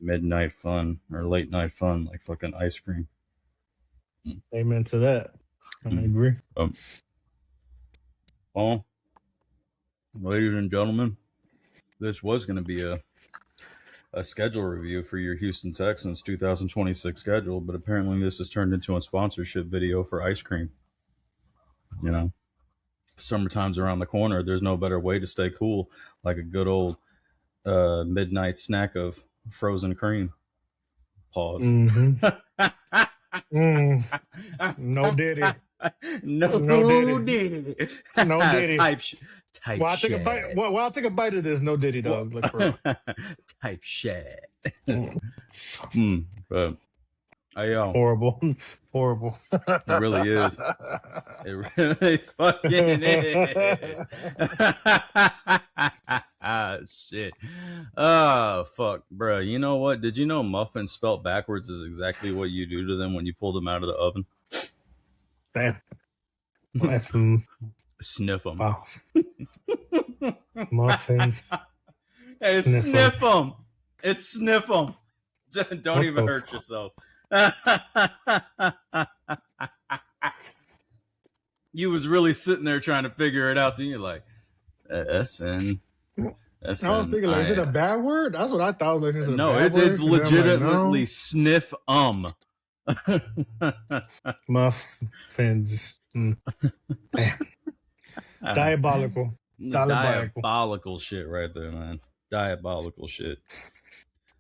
midnight fun or late night fun, like fucking ice cream. Amen to that. I agree. Well, ladies and gentlemen, this was going to be a schedule review for your Houston Texans 2026 schedule, but apparently this has turned into a sponsorship video for ice cream. You know, summertime's around the corner. There's no better way to stay cool like a good old midnight snack of frozen cream. Pause. No diddy. No diddy. No diddy. Type well, I'll take a bite. Well, I'll take a bite of this. No diddy, dog. Like, for type shit. But horrible. It really is. It really fucking is. Shit. Oh, fuck, bro. You know what? Did you know muffins spelt backwards is exactly what you do to them when you pull them out of the oven? Damn. Sniff them. Wow. Muffins. Hey, sniff them. It's sniff them. Don't even hurt yourself. You was really sitting there trying to figure it out, and you're like, SN. I was thinking, like, is it a bad word? That's what I thought. Like, is it no, it's legitimately like, sniff muffins. Diabolical. Diabolical shit right there, man. Diabolical shit.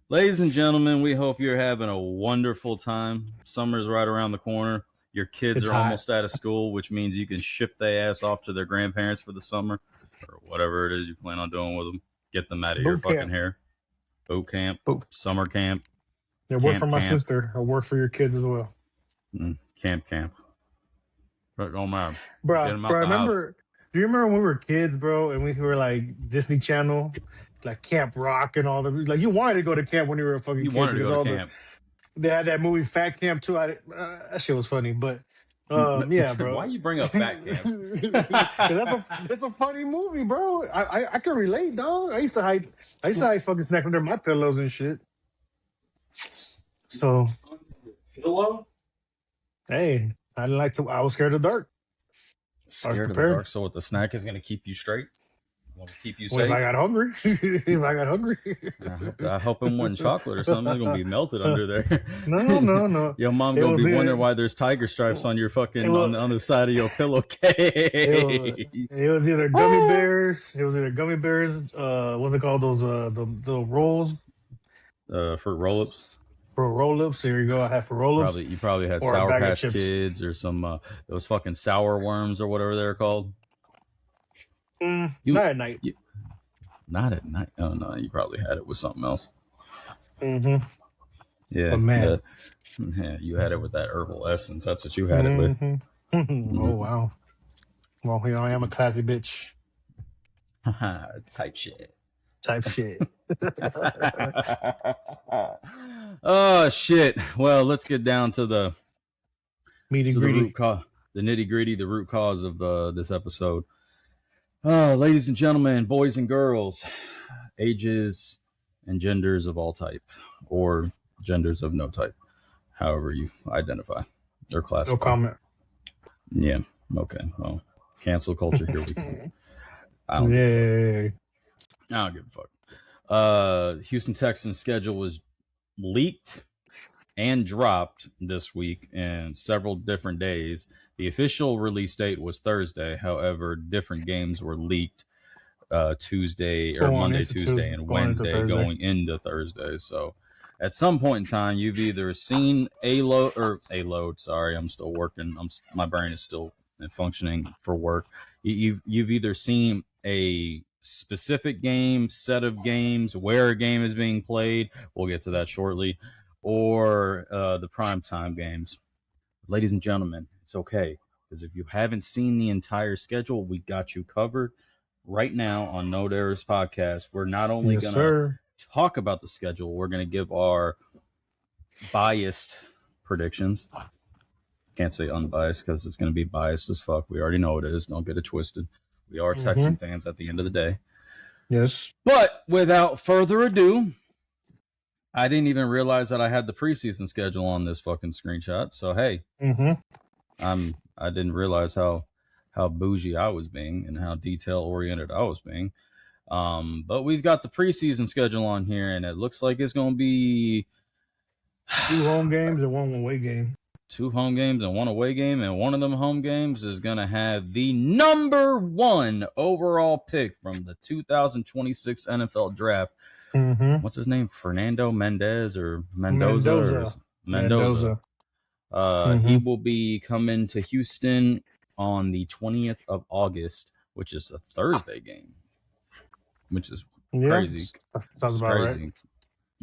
Ladies and gentlemen, we hope you're having a wonderful time. Summer's right around the corner. Your kids are almost out of school, which means you can ship their ass off to their grandparents for the summer or whatever it is you plan on doing with them. Get them out of your fucking hair. Boot camp, summer camp. Yeah, work for my sister. I'll work for your kids as well. Camp. But don't matter. Bro, remember... Do you remember when we were kids, bro, and we were like Disney Channel, like Camp Rock and all the like? You wanted to go to camp when you were a fucking kid. Wanted to go to camp. They had that movie Fat Camp too. That shit was funny, but yeah, bro. Why you bring up Fat Camp? That's a funny movie, bro. I can relate, dog. I used to hide fucking snacks under my pillows and shit. So, pillow? Hey, I was scared of the dark. Scared of the dark, so what, the snack is going to keep you straight? Want to keep you safe? If I got hungry. I hope it wasn't chocolate or something. It's going to be melted under there. No. Your mom going to be wondering why there's tiger stripes on your fucking, on the side of your pillowcase. It was either gummy bears. What are they called? Those, the rolls? For roll-ups. For roll-ups, there you go. I had for roll-ups. You probably had Sour Patch Kids or some those fucking sour worms or whatever they're called. Not at night. Not at night. Oh no, you probably had it with something else. Yeah, but man, you had it with that herbal essence. That's what you had it with. Oh wow. Well, I am a classy bitch. Type shit. Oh shit. Well, let's get down to the nitty gritty, the root cause of this episode. Ladies and gentlemen, boys and girls, ages and genders of all type, or genders of no type, however you identify or classify. No comment. Yeah. Okay. Well, cancel culture. Here we go. I don't give a fuck. Houston Texans schedule was leaked and dropped this week in several different days. The official release date was Thursday. However, different games were leaked Tuesday or Monday, Tuesday, and Wednesday going into Thursday. So at some point in time, you've either seen a load. Sorry, I'm still working. My brain is still functioning for work. You've either seen a specific game, set of games, where a game is being played. We'll get to that shortly. Or the primetime games. Ladies and gentlemen, it's okay. Because if you haven't seen the entire schedule, we got you covered. Right now on No Errors Podcast, we're not only going to talk about the schedule, we're going to give our biased predictions. Can't say unbiased because it's going to be biased as fuck. We already know it is. Don't get it twisted. We are Texan fans at the end of the day. Yes. But without further ado, I didn't even realize that I had the preseason schedule on this fucking screenshot. So hey, I didn't realize how bougie I was being and how detail oriented I was being. But we've got the preseason schedule on here, and it looks like it's going to be 2 home games and 1 away game. 2 home games and 1 away game, and one of them home games is going to have the number 1 overall pick from the 2026 NFL Draft. What's his name? Fernando Mendez or Mendoza? Mendoza. He will be coming to Houston on the 20th of August, which is a Thursday game, which is crazy. Sounds about crazy. Right.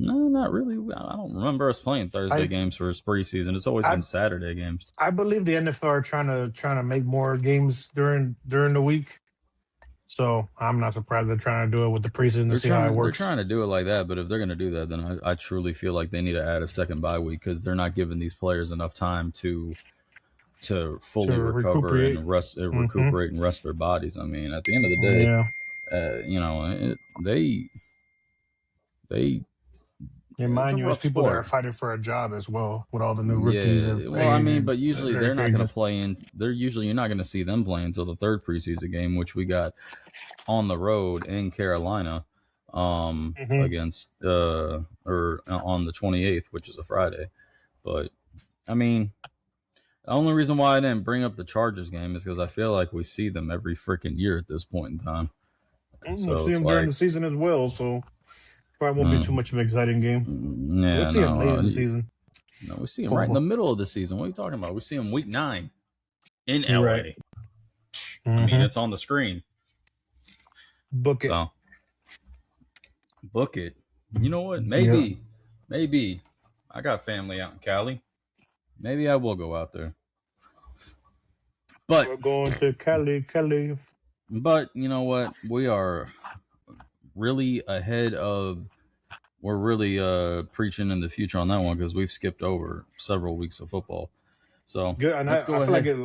No, not really. I don't remember us playing Thursday games for his preseason. It's always been Saturday games. I believe the NFL are trying to make more games during the week. So I'm not surprised they're trying to do it with the preseason to see how it works. They're trying to do it like that, but if they're going to do that, then I truly feel like they need to add a second bye week because they're not giving these players enough time to fully recover and recuperate and rest their bodies. I mean, at the end of the day, they. mind you, there's people that are fighting for a job as well with all the new rookies. But usually they're not going to play in. You're not going to see them play until the 3rd preseason game, which we got on the road in Carolina, against or on the 28th, which is a Friday. But I mean, the only reason why I didn't bring up the Chargers game is because I feel like we see them every freaking year at this point in time. So see them during the season as well. So. Probably won't be too much of an exciting game. We'll see him late in the season. No, we see him right in the middle of the season. What are you talking about? We see him week 9 in LA. Right. I mean, it's on the screen. Book it. So, book it. You know what? Maybe I got family out in Cali. Maybe I will go out there. But we're going to Cali. But you know what? We are really we're really preaching in the future on that one because we've skipped over several weeks of football. So good, and I feel like it.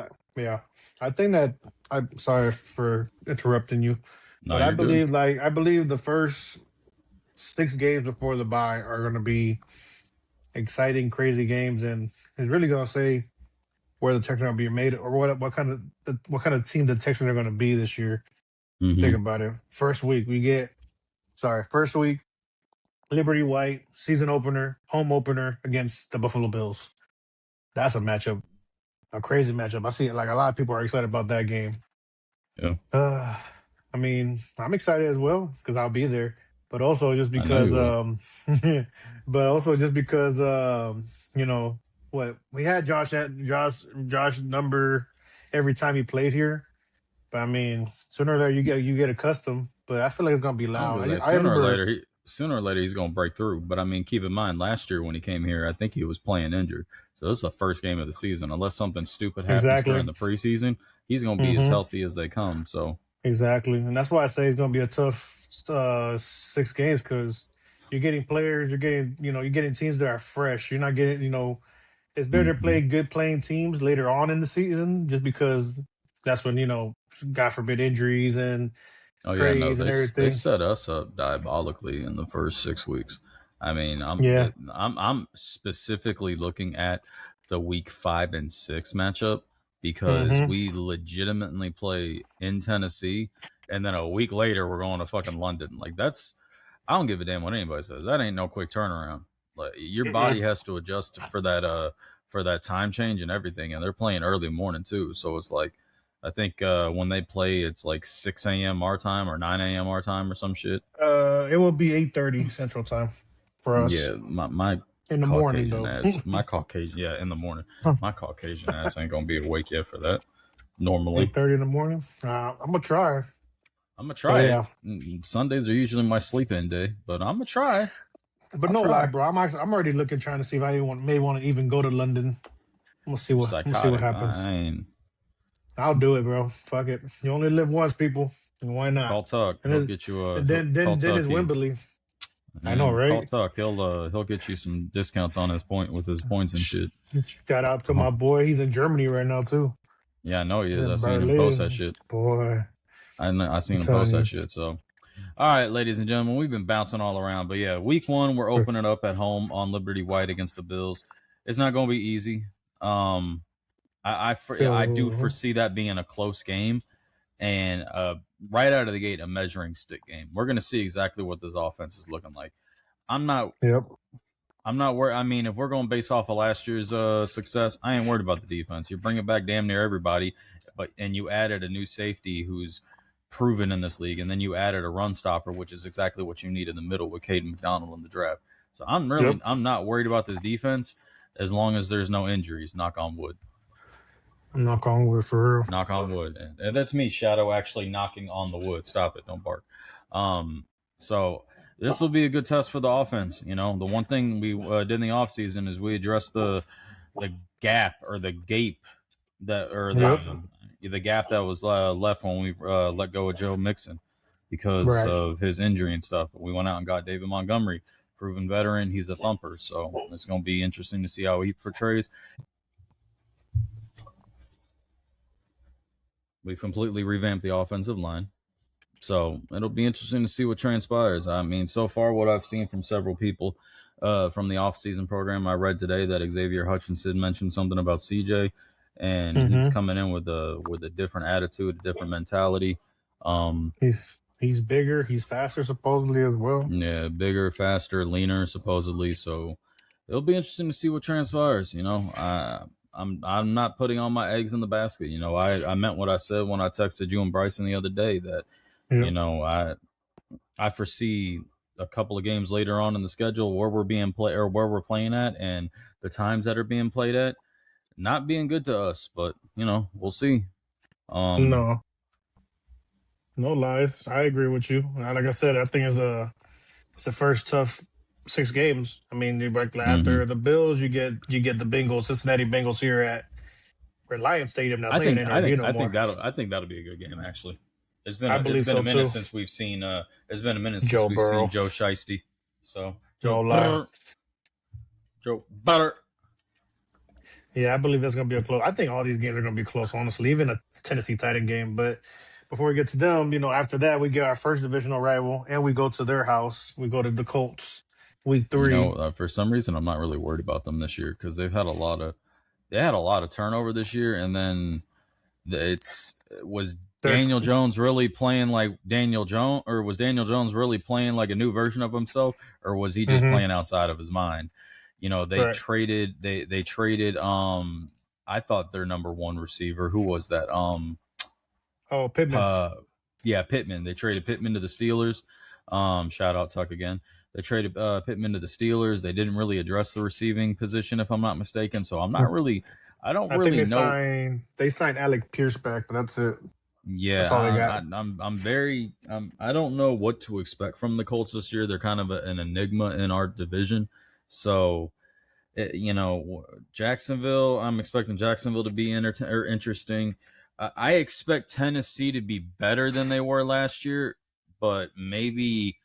I think that I'm sorry for interrupting you, but I believe the first 6 games before the bye are going to be exciting, crazy games, and it's really going to say where the Texans are going to be made or what kind of team the Texans are going to be this year. Think about it. First week, Liberty White, season opener, home opener against the Buffalo Bills. That's a matchup, a crazy matchup. I see it like a lot of people are excited about that game. Yeah. I mean, I'm excited as well because I'll be there, but also just because, you know what, we had Josh number every time he played here. But I mean, sooner or later you get accustomed. But I feel like it's gonna be loud. Sooner or later he's gonna break through. But I mean, keep in mind, last year when he came here, I think he was playing injured. So this is the first game of the season. Unless something stupid happens during the preseason, he's gonna be as healthy as they come. So exactly, and that's why I say it's gonna be a tough 6 games because you're getting players, you're getting teams that are fresh. You're not getting, it's better to play good playing teams later on in the season just because that's when, God forbid, injuries and trades and everything. They set us up diabolically in the first 6 weeks. I mean, I'm specifically looking at the week 5 and 6 matchup because we legitimately play in Tennessee, and then a week later we're going to fucking London. Like I don't give a damn what anybody says. That ain't no quick turnaround. Like your body has to adjust for that time change and everything, and they're playing early morning too. So it's like, I think when they play, it's like 6 a.m. our time or 9 a.m. our time or some shit. It will be 8:30 Central Time for us. Yeah, my in the morning though. In the morning. My Caucasian ass ain't gonna be awake yet for that. Normally 8:30 in the morning. I'm gonna try. Yeah. Sundays are usually my sleep-in day, but I'm gonna try. But no lie, bro. I'm already trying to see if I may want to even go to London. We'll see what happens. I'll do it, bro. Fuck it. You only live once, people. Why not? Call Tuck. He'll get you a. Then it's Wembley. I know, right? Call Tuck. He'll get you some discounts on his points and shit. Shout out to my boy. He's in Germany right now too. Yeah, I know he is. I seen him post that shit. Boy, I seen him post that shit. So, All right, ladies and gentlemen, we've been bouncing all around, but yeah, week 1 we're opening up at home on Liberty White against the Bills. It's not going to be easy. I do foresee that being a close game, and right out of the gate, a measuring stick game. We're going to see exactly what this offense is looking like. I'm not worried. I mean, if we're going based off of last year's success, I ain't worried about the defense. You're bringing back damn near everybody, and you added a new safety who's proven in this league, and then you added a run stopper, which is exactly what you need in the middle with Caden McDonald in the draft. So I'm not worried about this defense as long as there's no injuries. Knock on wood. Knock on wood, for real. Knock on wood. And that's me, Shadow, actually knocking on the wood. Stop it. Don't bark. So this will be a good test for the offense. You know, the one thing we did in the offseason is we addressed the gap or the gape the gap that was left when we let go of Joe Mixon because of his injury and stuff. We went out and got David Montgomery, proven veteran. He's a thumper. So it's going to be interesting to see how he portrays. We've completely revamped the offensive line. So it'll be interesting to see what transpires. I mean, so far, what I've seen from several people from the offseason program, I read today that Xavier Hutchinson mentioned something about CJ, and he's coming in with a different attitude, a different mentality. He's bigger, he's faster, supposedly as well. Yeah, bigger, faster, leaner, supposedly. So it'll be interesting to see what transpires. You know, I'm not putting all my eggs in the basket. You know, I meant what I said when I texted you and Bryson the other day that, you know, I foresee a couple of games later on in the schedule where we're being played or where we're playing at and the times that are being played at not being good to us, but you know, we'll see. No lies. I agree with you. Like I said, I think it's the first tough 6 games. I mean, after the Bills, you get the Bengals, Cincinnati Bengals here at Reliance Stadium. Now, I think that'll be a good game. Actually, it's been a minute since we've seen Joe Shiesty. So Joe Butter. Yeah, I believe that's going to be a close. I think all these games are going to be close, honestly, even a Tennessee Titan game. But before we get to them, you know, after that, we get our first divisional rival, and we go to their house. We go to the Colts, week 3. You know, for some reason, I'm not really worried about them this year because they had a lot of turnover this year, and then Daniel Jones really playing like Daniel Jones, or was Daniel Jones really playing like a new version of himself, or was he just playing outside of his mind? You know, they traded. They traded. I thought their number 1 receiver. Who was that? Pittman. Pittman. They traded Pittman to the Steelers. Shout out Tuck again. They traded Pittman to the Steelers. They didn't really address the receiving position, if I'm not mistaken. So I'm not really. I think they signed Alec Pierce back, but that's it. Yeah, that's all they got. I'm very. I don't know what to expect from the Colts this year. They're kind of an enigma in our division. So, you know, Jacksonville. I'm expecting Jacksonville to be interesting. I expect Tennessee to be better than they were last year, but maybe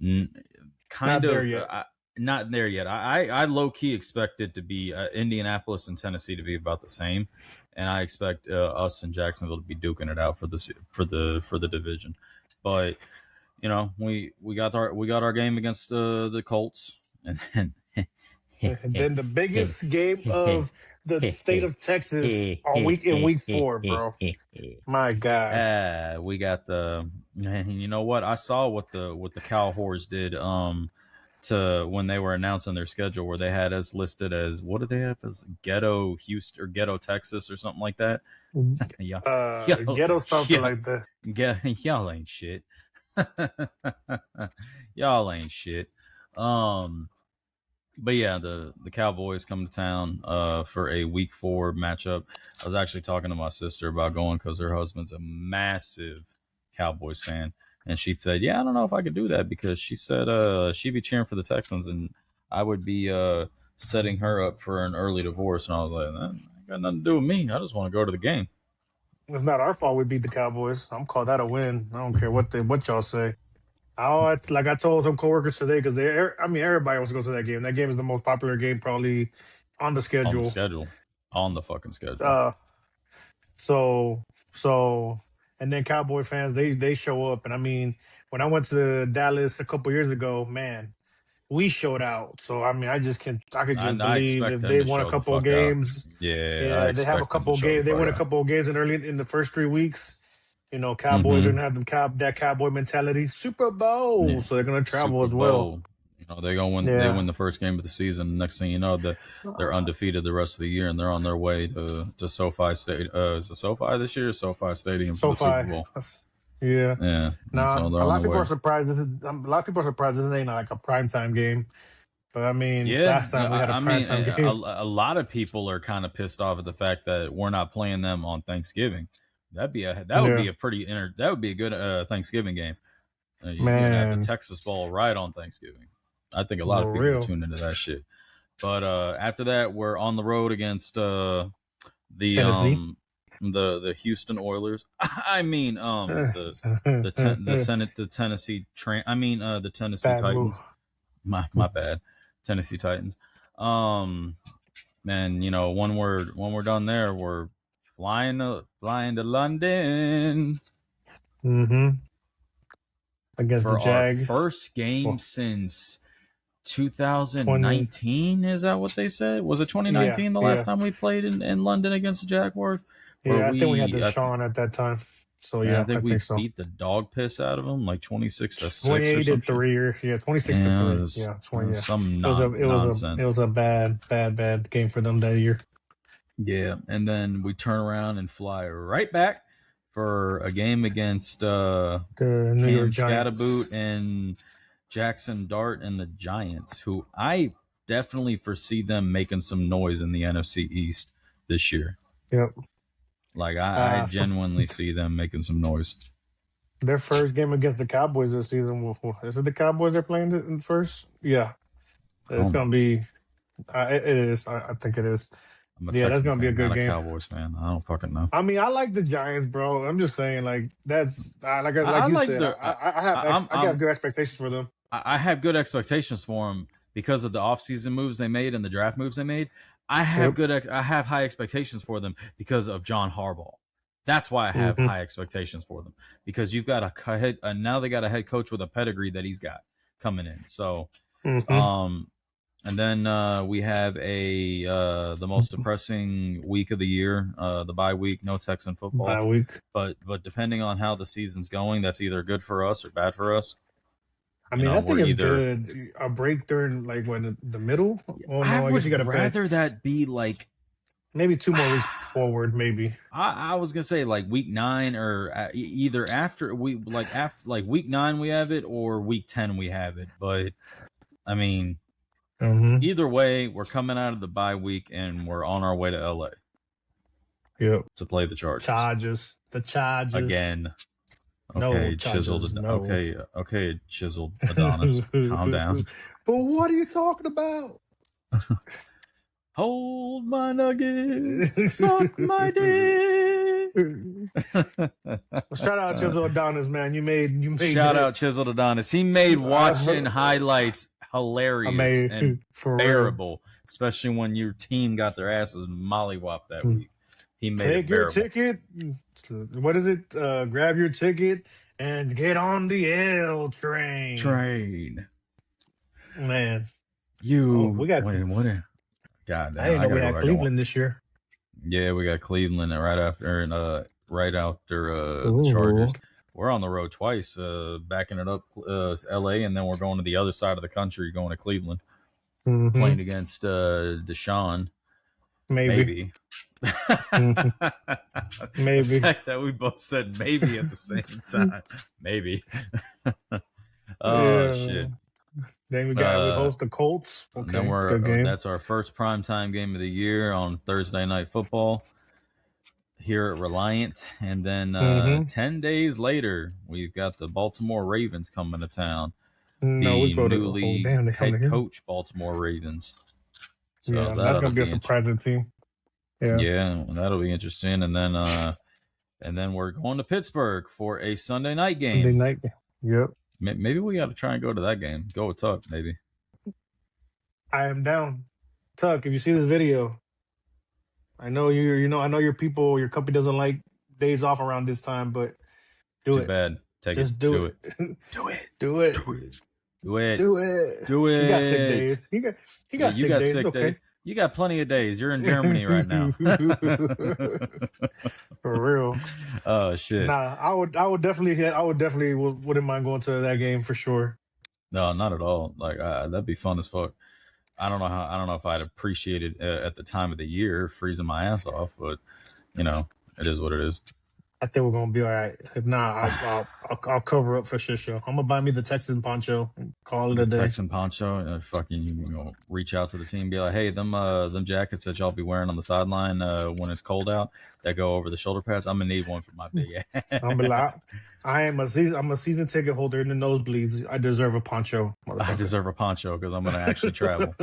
not there yet. I low key expect it to be Indianapolis and Tennessee to be about the same, and I expect us and Jacksonville to be duking it out for the division. But you know, we got our game against the Colts, and then the biggest game of the state of Texas in week 4, bro. My God. We got you know what? I saw what the Cow Whores did to when they were announcing their schedule, where they had us listed as, what do they have as, Ghetto Houston or Ghetto Texas or something like that. Ghetto something like that. Y'all ain't shit. Y'all ain't shit. But yeah, the Cowboys come to town for a week 4 matchup. I was actually talking to my sister about going because her husband's a massive Cowboys fan, and she said, "Yeah, I don't know if I could do that," because she said she'd be cheering for the Texans, and I would be setting her up for an early divorce. And I was like, "That ain't got nothing to do with me. I just want to go to the game." It's not our fault we beat the Cowboys. I'm calling that a win. I don't care what y'all say. Like I told some coworkers today, because everybody wants to go to that game. That game is the most popular game probably on the schedule. On the fucking schedule. So and then Cowboy fans they show up. And I mean, when I went to Dallas a couple years ago, man, we showed out. So I mean, I could just I believe expect if them they to won a show the couple of fuck out. games. Yeah, I Yeah, they have a expect them couple to of show the games. They fuck win a out. couple of games in the first 3 weeks. Cowboys are Mm-hmm. gonna have that cowboy mentality. Super Bowl, Yeah. so they're gonna travel Super as well. Bowl. They're gonna win. They Yeah. win the first game of the season. Next thing you know, they're undefeated the rest of the year, and they're on their way to SoFi State. Is it SoFi this year? Or SoFi Stadium for the Super SoFi. Bowl. Yeah. Yeah. Nah, So they're a on lot their of people way. are surprised. A lot of people are surprised this ain't like a primetime game. But I mean, Yeah, last time we had a I mean, primetime game. a lot of people are kind of pissed off at the fact that we're not playing them on Thanksgiving. That would be Yeah, a that would be a good Thanksgiving game. You're gonna have the man, Texas Bowl right on Thanksgiving. I think a lot of for people will real. tune into that shit. But after that, we're on the road against the Tennessee. the Houston Oilers. I mean the Tennessee the Tennessee Bad move. Titans. My bad, Tennessee Titans. Man, when we're done there, we're flying to London. Mm-hmm. Against the For our Jags. first game Well, since 20. 2019. Is that what they said? Was it Yeah, 2019 the last yeah, time we played in London against the Jaguars? Where yeah. I think we had the Sean at that time. So I yeah, I think we think so. beat the dog piss out of them, like 26-6 or 28 some to shit. 3 or yeah, 26 to 3. Yeah, 20. Yeah, Some it nonsense. was a bad game for them that year. Yeah, and then we turn around and fly right back for a game against The New York Giants. Scadaboot and Jackson Dart and the Giants, who I definitely foresee them making some noise in the NFC East this year. Yep. Like I genuinely see them making some noise. Their first game against the Cowboys this season. Is it the Cowboys they're playing in first? Yeah, it's gonna be. It is. I think it is. I'm a Yeah, that's Texans gonna be a fan, good not a game. Cowboys fan. I don't fucking know. I mean, I like the Giants, bro. I'm just saying, like that's like I you like said. I have good expectations for them. I have good expectations for them because of the offseason moves they made and the draft moves they made. I have high expectations for them because of John Harbaugh. That's why I have high expectations for them, because you've got now they got a head coach with a pedigree that he's got coming in. So, and then we have the most depressing week of the year, the bye week, no Texan football. Bye week. But depending on how the season's going, that's either good for us or bad for us. I mean, I think it's good. A break during like when the middle. Oh no, I guess you got to rather that be like maybe 2 more weeks forward. Maybe I was gonna say like week 9 or either after week 9 we have it or week 10 we have it. But I mean, either way, we're coming out of the bye week and we're on our way to LA. Yep. To play the Chargers. The Chargers again. Okay, no, chiseled. No. Okay, chiseled Adonis. Calm down. But what are you talking about? Hold my nuggets, suck my dick. Shout out Chiseled Adonis, man. You made. Shout out Chiseled Adonis. He made watching highlights hilarious and bearable, especially when your team got their asses mollywopped that week. He made Take your ticket. What is it? Grab your ticket and get on the L train. Man, we got what? God, I didn't know we had Cleveland this year. Yeah, we got Cleveland right after the Chargers. We're on the road twice, backing it up LA, and then we're going to the other side of the country, going to Cleveland, playing against Deshaun. Maybe. Maybe. The fact that we both said maybe at the same time. Maybe. Shit. Then we host the Colts. Okay, then that's our first primetime game of the year on Thursday Night Football here at Reliant. And then 10 days later, we've got the Baltimore Ravens coming to town. Newly head coach Baltimore Ravens. So yeah, that's going to be a surprising team. Yeah, that'll be interesting. And then we're going to Pittsburgh for a Sunday night game. Sunday night game. Yep. Maybe we got to try and go to that game. Go with Tuck, maybe. I am down. Tuck, if you see this video, I know I know your people, your company doesn't like days off around this time, but Do Too it. bad. Just do it. Do it. Do it. Do it. Do it. Do it. Do it. He got sick days. He got you sick got days. sick Okay. days. You got plenty of days. You're in Germany right now. For real. Oh shit. Nah, I would definitely wouldn't mind going to that game for sure. No, not at all. Like that'd be fun as fuck. I don't know if I'd appreciate it at the time of the year, freezing my ass off, but you know, it is what it is. I think we're gonna be all right. If not, I'll cover up for sure. I'm gonna buy me the Texan poncho and call it a day. Texan poncho, and fucking you know, reach out to the team, and be like, hey, them jackets that y'all be wearing on the sideline when it's cold out that go over the shoulder pads, I'm gonna need one for my big ass. I'm like, I'm a season ticket holder in the nosebleeds. I deserve a poncho. I deserve a poncho because I'm gonna actually travel.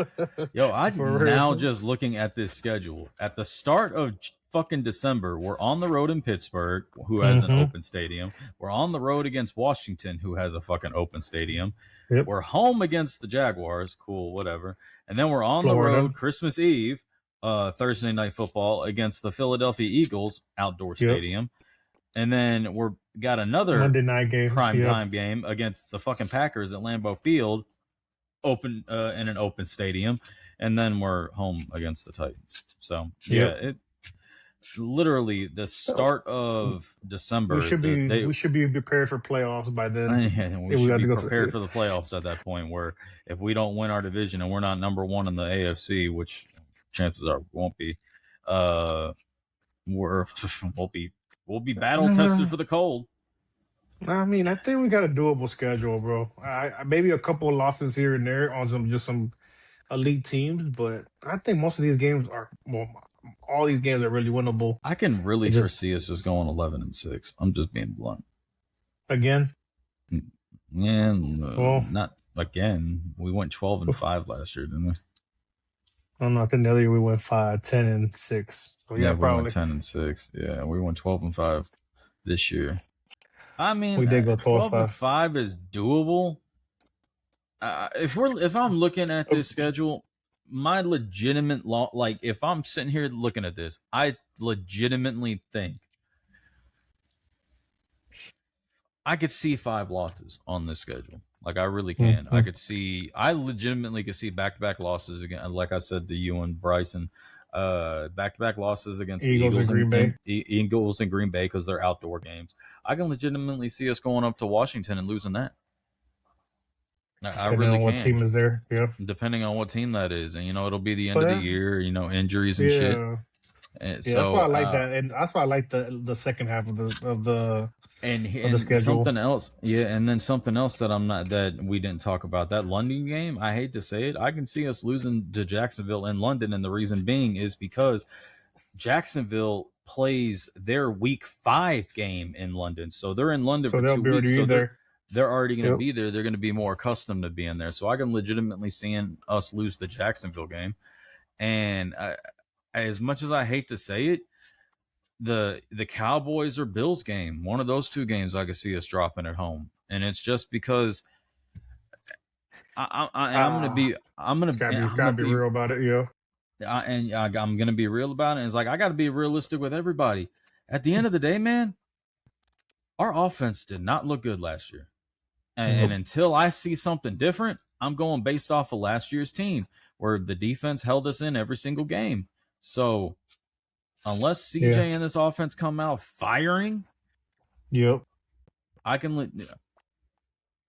Yo, I'm now just looking at this schedule. At the start of fucking December, we're on the road in Pittsburgh, who has an open stadium. We're on the road against Washington, who has a fucking open stadium. Yep. We're home against the Jaguars, cool, whatever. And then we're on the road Christmas Eve, Thursday night football against the Philadelphia Eagles outdoor stadium. And then we're got another Monday night game, prime time game against the fucking Packers at Lambeau Field, open in an open stadium, and then we're home against the Titans. So it literally the start of December. We should be prepared for playoffs by then. We should be prepared for the playoffs at that point. Where if we don't win our division and we're not number one in the AFC, which chances are we won't be, we'll be battle tested for the cold. I mean, I think we got a doable schedule, bro. I maybe a couple of losses here and there on some elite teams, but I think most of these games are all these games are really winnable. I can really foresee us just going 11-6. I'm just being blunt. Again? Yeah, not again. We went 12-5 last year, didn't we? I don't know. I think the other year we went 10-6. So we went 10-6. Yeah, we went 12-5 this year. I mean, we did go 12-5 is doable. If I'm looking at this schedule, my legitimate if I'm sitting here looking at this, I legitimately think I could see 5 losses on this schedule. Like I really can. I legitimately could see back-to-back losses again. Like I said to you and Bryson, back-to-back losses against Eagles and Green Bay. Eagles and Green Bay because they're outdoor games. I can legitimately see us going up to Washington and losing that. Depending on what team is there, depending on what team that is, and it'll be the end of the year, injuries and shit. And so, that's why I like that, and that's why I like the second half of the schedule. Something else, and then something else that we didn't talk about, that London game. I hate to say it, I can see us losing to Jacksonville in London, and the reason being is because Jacksonville plays their Week 5 game in London, so they're in London for 2 weeks. So they're already going to be there. They're going to be more accustomed to being there. So I can legitimately see us lose the Jacksonville game. And as much as I hate to say it, the Cowboys or Bills game, one of those 2 games I could see us dropping at home. And it's just because I'm going to be real about it. I'm going to be real about it. It's like, I got to be realistic with everybody. At the end of the day, man, our offense did not look good last year. And until I see something different, I'm going based off of last year's team where the defense held us in every single game. So unless CJ and this offense come out firing, I can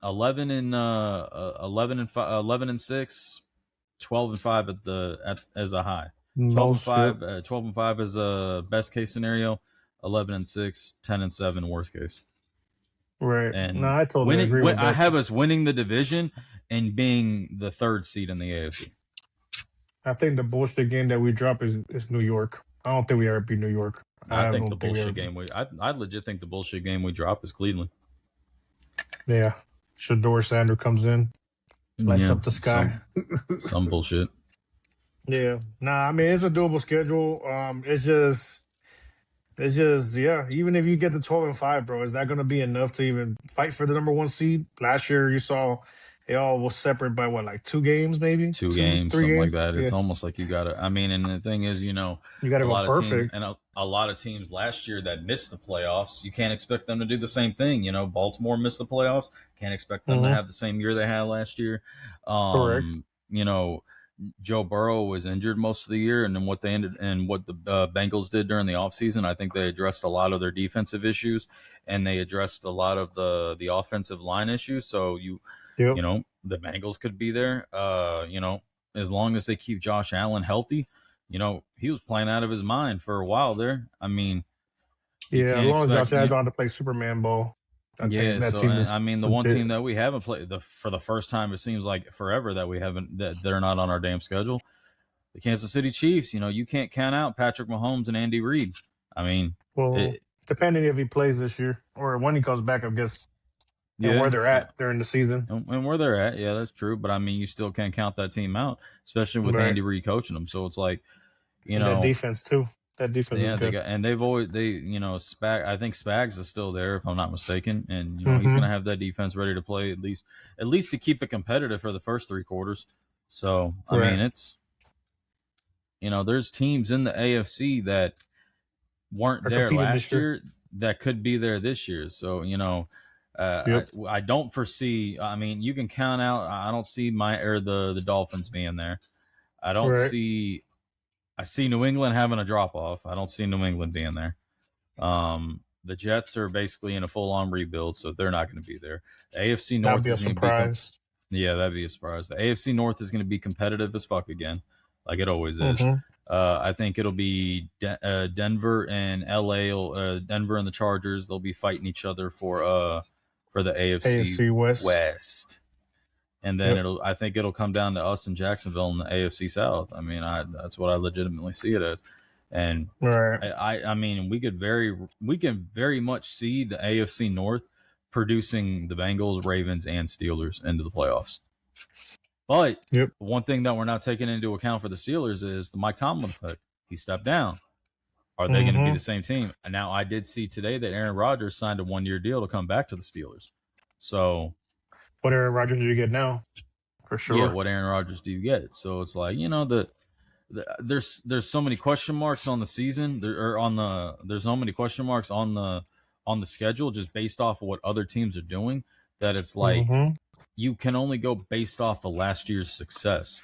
11-6, 12-5 as a high. 12-5 is a best case scenario. 11-6, 10-7 worst case. Right. And I totally agree with that. I have us winning the division and being the 3rd seed in the AFC. I think the bullshit game that we drop is New York. I don't think we ever beat New York. I think the bullshit game I legit think the bullshit game we drop is Cleveland. Yeah. Shador Sanders comes in, lights up the sky. Some bullshit. Yeah. Nah, I mean, it's a doable schedule. It's just even if you get to 12-5, bro, is that going to be enough to even fight for the number 1 seed? Last year, you saw they all was separate by what, like 2 games, maybe? 2 games, something like that. It's almost like you got to. I mean, and the thing is, you got to go perfect. a lot of teams last year that missed the playoffs. You can't expect them to do the same thing. You know, Baltimore missed the playoffs. Can't expect them to Mm-hmm. have the same year they had last year. Correct. You know, Joe Burrow was injured most of the year, and then what the Bengals did during the offseason, I think they addressed a lot of their defensive issues, and they addressed a lot of the offensive line issues. So Yep. you know, the Bengals could be there. You know, as long as they keep Josh Allen healthy. You know, he was playing out of his mind for a while there. I mean, you Yeah, as can't long as expect Josh Allen's on to play Superman ball, I think yeah, that so team is I mean, the one legit. team that we haven't played for the first time, it seems like forever that we haven't that they're not on our damn schedule. The Kansas City Chiefs. You know, you can't count out Patrick Mahomes and Andy Reid. I mean, Well, it, depending if he plays this year or when he comes back, I guess, and where yeah, they're at during the season. and where they're at, yeah, that's true. But I mean, you still can't count that team out, especially with Right. Andy Reid coaching them. So it's like, you And that know, defense too. That defense is yeah, good. they've always you know I think Spags is still there if I'm not mistaken, and you know he's Mm-hmm. gonna have that defense ready to play at least to keep it competitive for the first three quarters. So I Right. mean it's you know there's teams in the AFC that weren't Are there competing this last year. year that could be there this year. So you know Yep. I don't foresee. I mean you can count out. I don't see the Dolphins being there. I don't Right. see. I see New England having a drop off. I don't see New England being there. The Jets are basically in a full-on rebuild, so they're not going to be there. The AFC That'd North be a is going to be surprise. yeah, that'd be a surprise. The AFC North is going to be competitive as fuck again, like it always is. Mm-hmm. I think it'll be Denver and LA. Denver and the Chargers. They'll be fighting each other for the AFC AFC West. West, and then Yep. I think it'll come down to us and Jacksonville in the AFC South. I mean, that's what I legitimately see it as, and Right. I mean, we can very much see the AFC North producing the Bengals, Ravens, and Steelers into the playoffs. But Yep. one thing that we're not taking into account for the Steelers is the Mike Tomlin effect. He stepped down. Are they going to be Mm-hmm. the same team? And now I did see today that Aaron Rodgers signed a 1-year deal to come back to the Steelers. So What Aaron Rodgers do you get now? For yeah, sure. what Aaron Rodgers do you get? So it's like you know there's so many question marks on the season there's so many question marks on the schedule just based off of what other teams are doing that it's like Mm-hmm. you can only go based off of last year's success.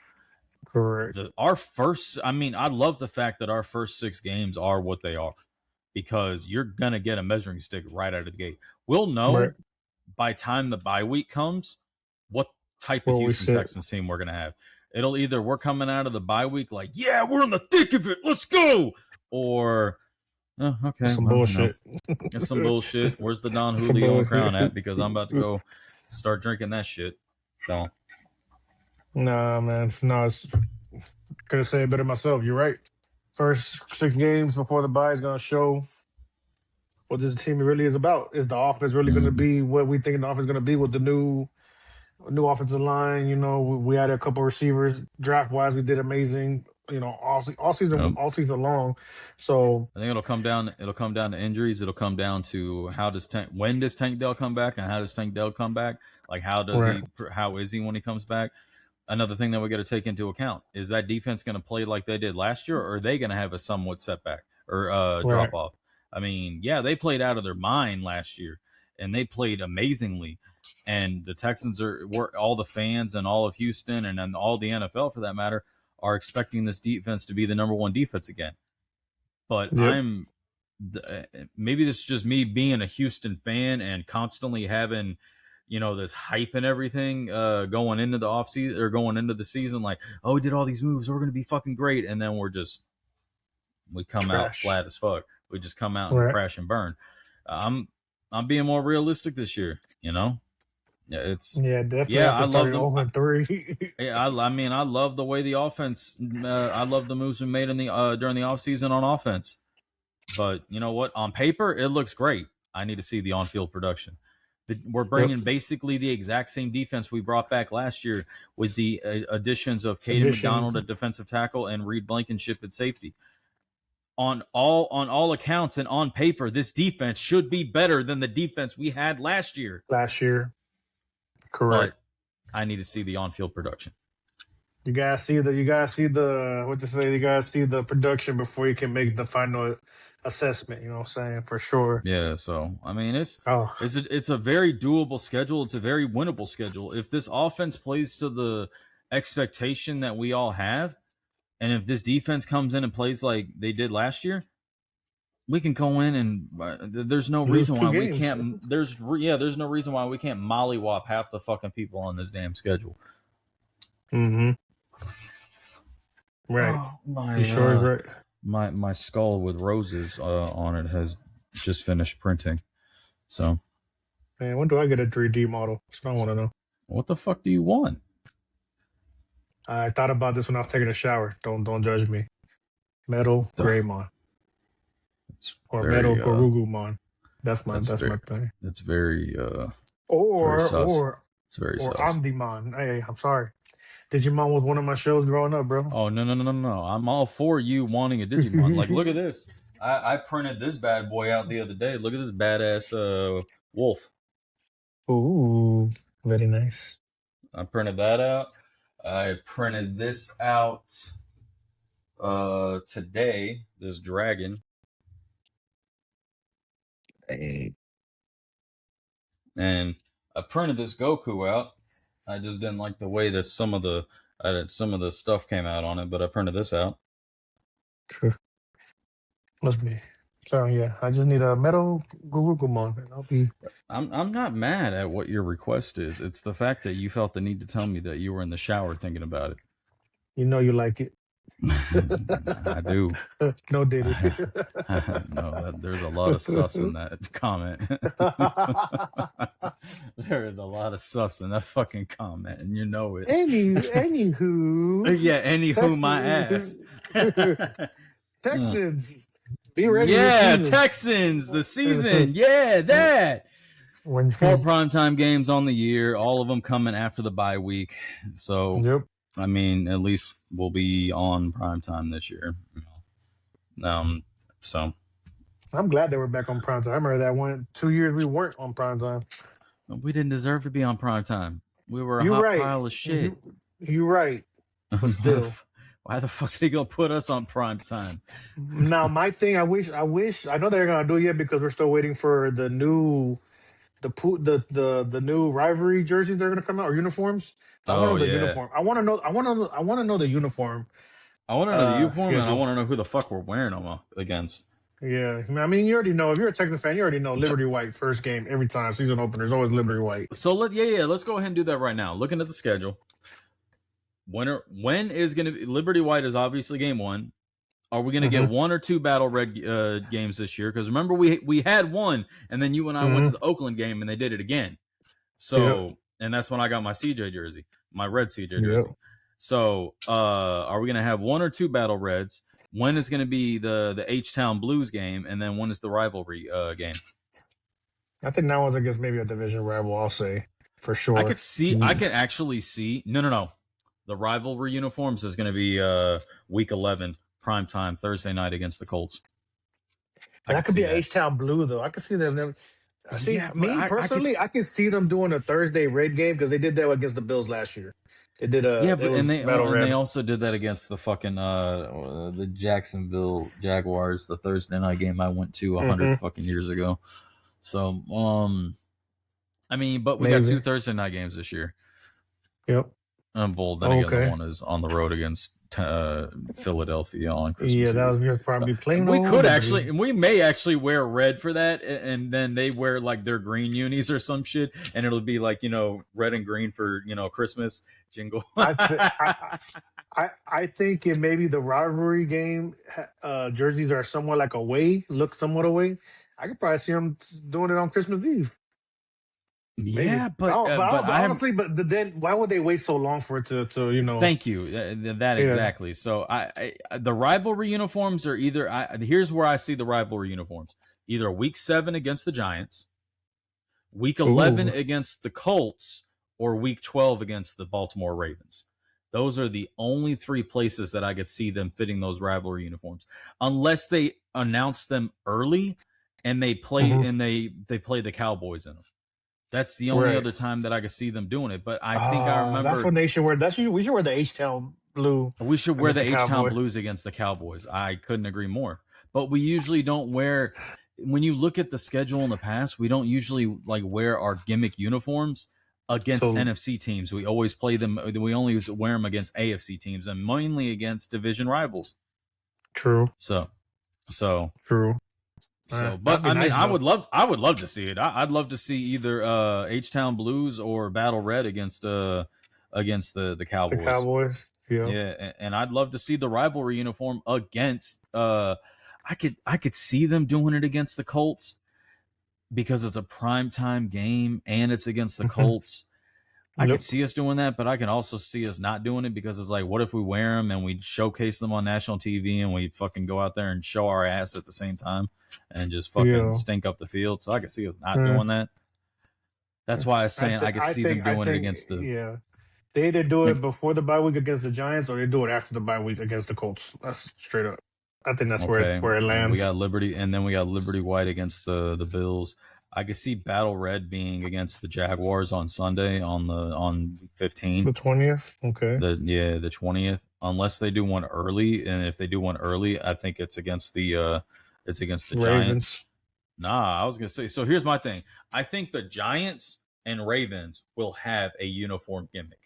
Correct. I mean, I love the fact that our first 6 games are what they are because you're gonna get a measuring stick right out of the gate. We'll Right. know by time the bye week comes what type of Where we Houston sit. Texans team we're gonna have. It'll either we're coming out of the bye week like, yeah, we're in the thick of it, let's go, or oh, okay, Some well, bullshit. it's some bullshit. It's Where's the Don some Julio crown bullshit. at? Because I'm about to go start drinking that shit. So Nah, man. No, could have said it better myself. You're right. First 6 games before the bye is going to show what this team really is about. Is the offense really going to be what we think the offense is going to be with the new offensive line? You know, we had a couple receivers draft wise. We did amazing. You know, all season long. So I think it'll come down. It'll come down to injuries. It'll come down to when does Tank Dell come back, and how does Tank Dell come back? Like how right, is he when he comes back? Another thing that we got to take into account is that defense going to play like they did last year, or are they going to have a somewhat setback or right, drop off? I mean, yeah, they played out of their mind last year, and they played amazingly. And the Texans were all the fans and all of Houston and all the NFL for that matter are expecting this defense to be the number one defense again. But yep, maybe this is just me being a Houston fan and constantly having, you know, this hype and everything going into the offseason or going into the season. Like, oh, we did all these moves. We're going to be fucking great. And then we come out trash, flat as fuck. We just come out and right, crash and burn. I'm being more realistic this year, you know? yeah, definitely Yeah, after I love starting them. 0-3. Yeah, I mean, I love the way the offense. I love the moves we made in the during the offseason on offense. But you know what? On paper, it looks great. I need to see the on-field production. We're Yep, bringing basically the exact same defense we brought back last year with the additions of Caden addition. McDonald at defensive tackle and Reed Blankenship at safety. On all accounts and on paper, this defense should be better than the defense we had last year. Last year, But correct. I need to see the on-field production. You guys see the what to say. You guys see the production before you can make the final assessment. You know what I'm saying? For sure. Yeah. So I mean, Oh, it's a very doable schedule. It's a very winnable schedule. If this offense plays to the expectation that we all have, and if this defense comes in and plays like they did last year, we can go in and there's no lose reason two why we games. can't. There's no reason why we can't mollywop half the fucking people on this damn schedule. Mm-hmm. Right. Oh, my, you sure is right. My skull with roses on it has just finished printing. So, man, when do I get a 3D model? That's what I want to know. What the fuck do you want? I thought about this when I was taking a shower. Don't judge me. Metal Greymon. Or Metal Gorugumon. That's my thing. It's very or it's very sus. Omnimon. Hey, I'm sorry. Digimon was one of my shows growing up, bro. Oh no. I'm all for you wanting a Digimon. Like, look at this. I printed this bad boy out the other day. Look at this badass wolf. Ooh, very nice. I printed that out. I printed this out today. This dragon. Hey. And I printed this Goku out. I just didn't like the way that some of the stuff came out on it, but I printed this out. True. Must be. So yeah, I just need a Metal Gorugumon, and I'll be. I'm not mad at what your request is. It's the fact that you felt the need to tell me that you were in the shower thinking about it. You know you like it. I do. No, Diddy. No, there's a lot of sus in that comment. There is a lot of sus in that fucking comment, and you know it. Anywho. Yeah, anywho, my ass. Texans. Be ready. Yeah, Texans, the season. Yeah, that. 4 primetime games on the year, all of them coming after the bye week. So, yep. I mean, at least we'll be on primetime this year. So I'm glad they were back on primetime. I remember that 2 years we weren't on primetime. We didn't deserve to be on primetime. We were a hot pile of shit. You're right. But still. Why the fuck they gonna put us on primetime? Now, my thing, I wish, I know they're gonna do it yet because we're still waiting for the new new rivalry jerseys they're gonna come out, or uniforms. I want to know the uniform. I want to know the uniform. I want to know the uniform, schedule. And I want to know who the fuck we're wearing them against. Yeah, I mean, you already know. If you're a Texans fan, you already know Liberty White first game every time season opener is always Liberty White. So let's go ahead and do that right now. Looking at the schedule, when is going to be Liberty White is obviously game 1. Are we going to get 1 or 2 Battle Red games this year? Because remember, we had one, and then you and I went to the Oakland game, and they did it again. So, and that's when I got my CJ jersey, my red CJ jersey. Yep. So, are we going to have 1 or 2 Battle Reds? When is going to be the H-Town Blues game, and then when is the rivalry game? I think that one's against maybe a division rival. I'll say for sure. I could actually see. No. The rivalry uniforms is going to be week 11. Prime time Thursday night against the Colts. That could be an H-Town Blue though. I could see them. I can see them doing a Thursday red game because they did that against the Bills last year. They did they also did that against the fucking the Jacksonville Jaguars, the Thursday night game I went to 100 fucking years ago. So I mean, but we got 2 Thursday night games this year. Yep. I'm bold. Then again, the one is on the road against Philadelphia on Christmas. Yeah, that was probably playing. We may actually wear red for that, and then they wear like their green unis or some shit, and it'll be like red and green for Christmas jingle. I think it maybe the rivalry game jerseys are somewhat like look somewhat away. I could probably see them doing it on Christmas Eve. Maybe. Yeah, but honestly, but then why would they wait so long for it to Thank you. Exactly. So the rivalry uniforms are either. Here's where I see the rivalry uniforms: either week 7 against the Giants, week 11 against the Colts, or week 12 against the Baltimore Ravens. Those are the only 3 places that I could see them fitting those rivalry uniforms, unless they announce them early and they play and they play the Cowboys in them. That's the only other time that I could see them doing it. But I think I remember that's when they should wear. We should wear the H-Town blue. We should wear the H-Town blues against the Cowboys. I couldn't agree more. But we usually don't wear. When you look at the schedule in the past, we don't usually like wear our gimmick uniforms against NFC teams. We always play them. We only wear them against AFC teams and mainly against division rivals. True. So true. So, but I mean, nice, I would love to see it. I'd love to see either H-Town Blues or Battle Red against the Cowboys. The Cowboys, yeah, and I'd love to see the rivalry uniform against. I could see them doing it against the Colts because it's a primetime game and it's against the Colts. I could see us doing that, but I can also see us not doing it because it's like, what if we wear them and we showcase them on national TV and we fucking go out there and show our ass at the same time and just fucking stink up the field? So I could see us not doing that. That's why I was saying I could see them doing it against the. Yeah, they either do it before the bye week against the Giants or they do it after the bye week against the Colts. That's straight up. I think that's where it lands. We got Liberty, and then we got Liberty White against the Bills. I could see Battle Red being against the Jaguars on Sunday on 15. The 20th? Okay. The 20th. Unless they do one early, and if they do one early, I think it's against the Giants. Nah, I was gonna say. So here's my thing. I think the Giants and Ravens will have a uniform gimmick.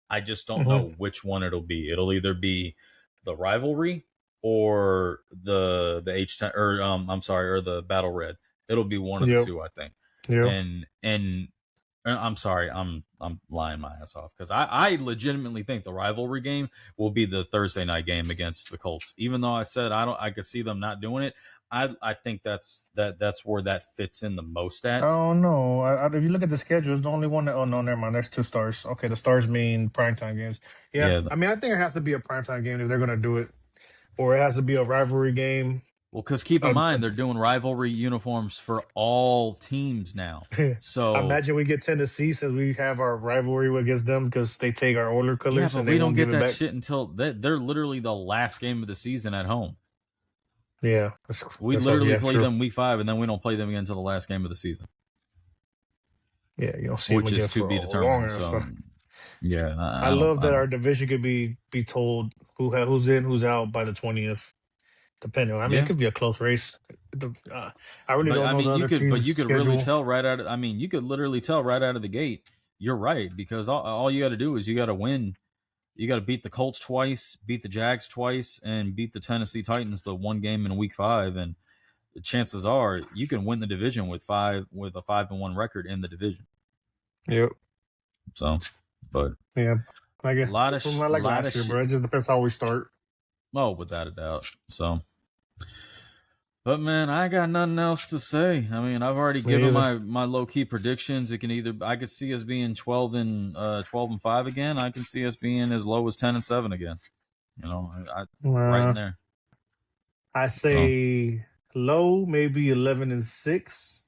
I just don't know which one it'll be. It'll either be the rivalry or the H-10 or the Battle Red. It'll be one of the two, I think. And I'm sorry, I'm lying my ass off because I legitimately think the rivalry game will be the Thursday night game against the Colts. Even though I said I could see them not doing it, I think that's where that fits in the most at. Oh no! If you look at the schedule, it's the only one that. Oh no, never mind. There's 2 stars. Okay, the stars mean primetime games. Yeah, I mean, I think it has to be a primetime game if they're gonna do it, or it has to be a rivalry game. Well, because keep in mind they're doing rivalry uniforms for all teams now. So I imagine we get Tennessee since we have our rivalry against them because they take our older colors. Yeah, but and we don't get that shit until they're literally the last game of the season at home. Yeah, we literally play them week 5, and then we don't play them again until the last game of the season. Yeah, you don't see which is to be determined. So, yeah, I love that our division could be told who's in, who's out by the 20th. Depending on, it could be a close race. I really don't know the other team's But you could really tell right out of. You could literally tell right out of the gate. You're right because all you got to do is you got to win. You got to beat the Colts twice, beat the Jags twice, and beat the Tennessee Titans the one game in Week 5. And the chances are you can win the division with a 5-1 record in the division. Yep. So, but yeah, a lot of last year, bro. It just depends how we start. Oh, without a doubt. So, but man, I got nothing else to say. I mean, I've already given my low key predictions. It can I could see us being 12-5 again. I can see us being as low as 10-7 again. You know, right in there. I say low, maybe 11-6.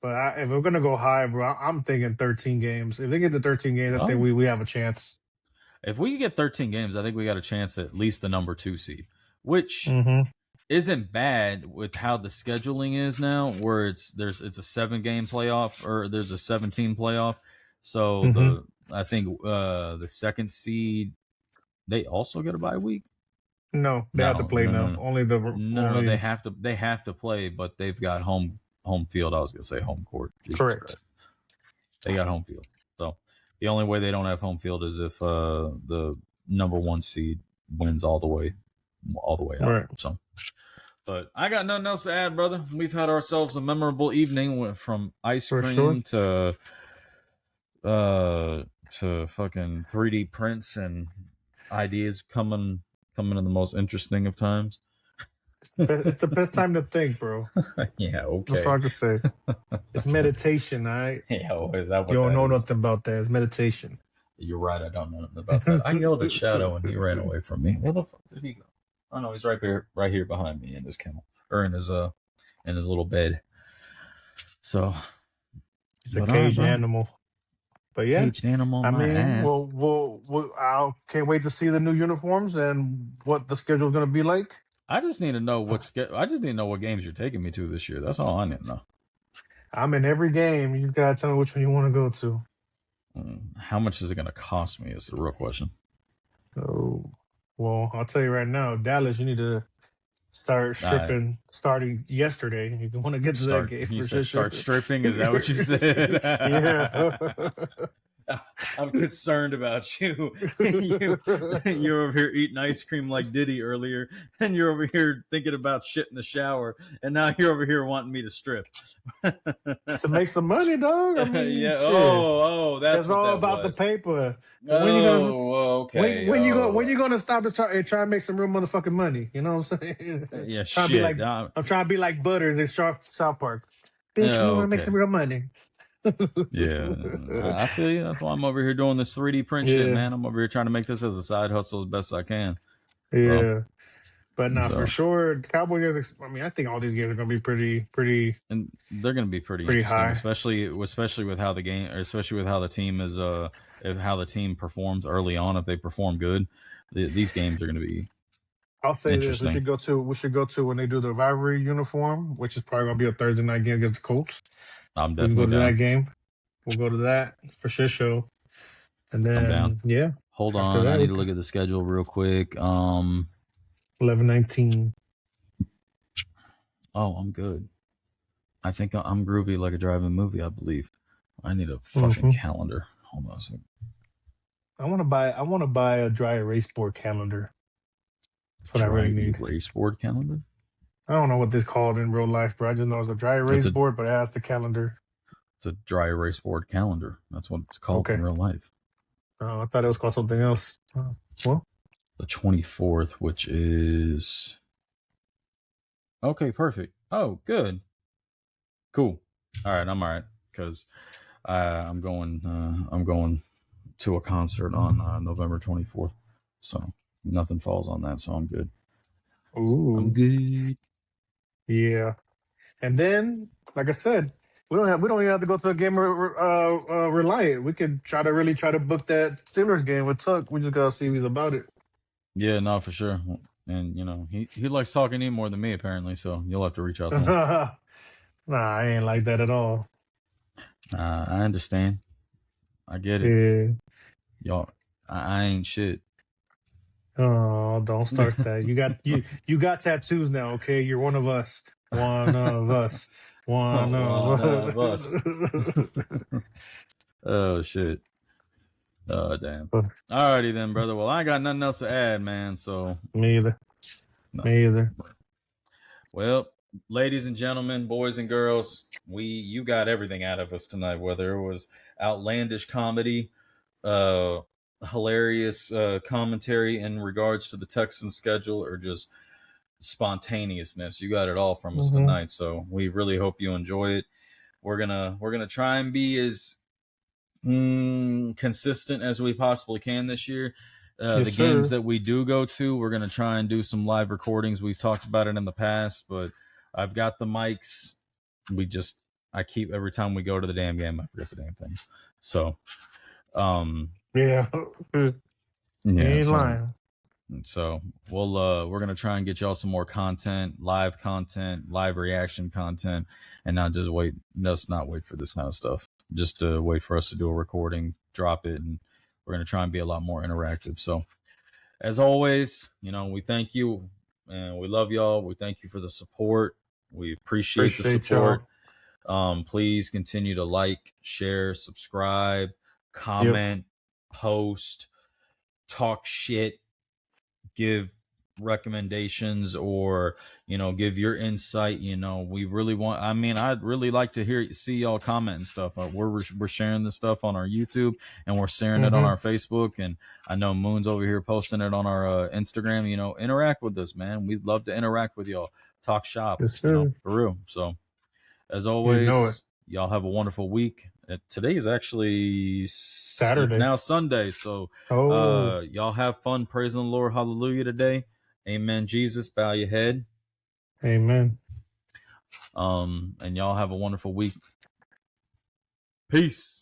But if we're gonna go high, bro, I'm thinking 13 games. If they get to 13 games, I think we have a chance. If we get 13 games, I think we got a chance at least the number 2 seed, which isn't bad with how the scheduling is now, where it's a 7-game playoff or there's a 17 playoff. So I think the 2nd seed they also get a bye week. No, they have to play now. No. Only they have to play, but they've got home field. I was gonna say home court. Correct. They got home field. So the only way they don't have home field is if the number 1 seed wins all the way out. Right. So, but I got nothing else to add, brother. We've had ourselves a memorable evening from ice cream to fucking 3D prints and ideas coming in the most interesting of times. It's the best time to think, bro. Yeah, okay. That's all I can say. It's meditation, all right? Yeah, is that what you don't know nothing about that. It's meditation. You're right. I don't know nothing about that. I yelled at Shadow and he ran away from me. Where the fuck did he go? Oh no, he's right here behind me in his kennel or in his little bed. So he's a caged animal. But yeah, caged animal. I mean, I can't wait to see the new uniforms and what the schedule is going to be like. I just need to know what games you're taking me to this year. That's all I need to know. I'm in every game. You gotta tell me which one you want to go to. How much is it going to cost me is the real question. Oh, well, I'll tell you right now, Dallas, you need to start stripping starting yesterday. If you want to get to that game for sure. Start stripping? Is that what you said? Yeah. I'm concerned about you. You're over here eating ice cream like Diddy earlier, and you're over here thinking about shit in the shower, and now you're over here wanting me to strip. To make some money, dog. I mean, yeah. shit. That's it's all that about was. the paper. Okay. When you gonna stop and try and make some real motherfucking money? You know what I'm saying? Yeah, trying shit. To be like, I'm trying to be like Butter in this South Park. Bitch, we want to make some real money. Yeah, I feel you. That's why I'm over here doing this 3D print shit, man. I'm over here trying to make this as a side hustle as best I can. Yeah, but for sure, the Cowboys. I mean, I think all these games are going to be pretty, and they're going to be pretty high, especially with how the game, especially with how the team is, how the team performs early on. If they perform good, these games are going to be. I'll say this: we should go to when they do the rivalry uniform, which is probably going to be a Thursday night game against the Colts. I'm definitely we can go to that game. We'll go to that for sure. Show, and then I'm down. Yeah. Hold on, I need to look at the schedule real quick. 11-19. Oh, I'm good. I think I'm groovy like a drive-in movie. I believe. I need a fucking calendar. Hold on a second. I want to buy a dry erase board calendar. That's what I really need. Erase board calendar? I don't know what this called in real life, but I just know it's a dry erase board, but it has the calendar. It's a dry erase board calendar. That's what it's called in real life. Oh, I thought it was called something else. Well, the 24th, which is okay, perfect. Oh, good, cool. All right, I'm all right because I'm going to a concert on November 24th, so nothing falls on that, so I'm good. Ooh, so I'm good. Yeah, and then like I said, we don't even have to go to a game Reliant. We could try to book that Steelers game with Tuck. We just gotta see if he's about it. Yeah, no, for sure. And he likes talking to you more than me apparently, so you'll have to reach out to him. Nah, I ain't like that at all. I understand. I get it. Yeah. Y'all, I ain't shit. Oh, don't start that. You got tattoos now, okay? You're one of us. One of us. One of us. Oh shit. Oh damn. Alrighty then, brother. Well, I ain't got nothing else to add, man. So me either. No. Me either. Well, ladies and gentlemen, boys and girls, you got everything out of us tonight, whether it was outlandish comedy, hilarious commentary in regards to the Texans schedule, or just spontaneousness. You got it all from us tonight, so we really hope you enjoy it. We're gonna try and be as consistent as we possibly can this year. Games that we do go to, we're gonna try and do some live recordings. We've talked about it in the past, but I've got the mics. I keep every time we go to the damn game, I forget the damn things. So yeah, ain't lying. So we're gonna try and get y'all some more content, live reaction content, and not wait for this kind of stuff. Just to wait for us to do a recording, drop it, and we're gonna try and be a lot more interactive. So as always, we thank you and we love y'all. We thank you for the support. We appreciate the support. Please continue to like, share, subscribe, comment, post, talk shit, give recommendations, or give your insight. We really I'd really like to see y'all comment and stuff. We're sharing this stuff on our YouTube, and we're sharing it on our Facebook, and I know Moon's over here posting it on our Instagram. Interact with us, man. We'd love to interact with y'all, talk shop, for real. So as always, y'all have a wonderful week. Today is actually Saturday. It's now Sunday, so y'all have fun praising the Lord. Hallelujah today. Amen. Jesus, bow your head. Amen. And y'all have a wonderful week. Peace.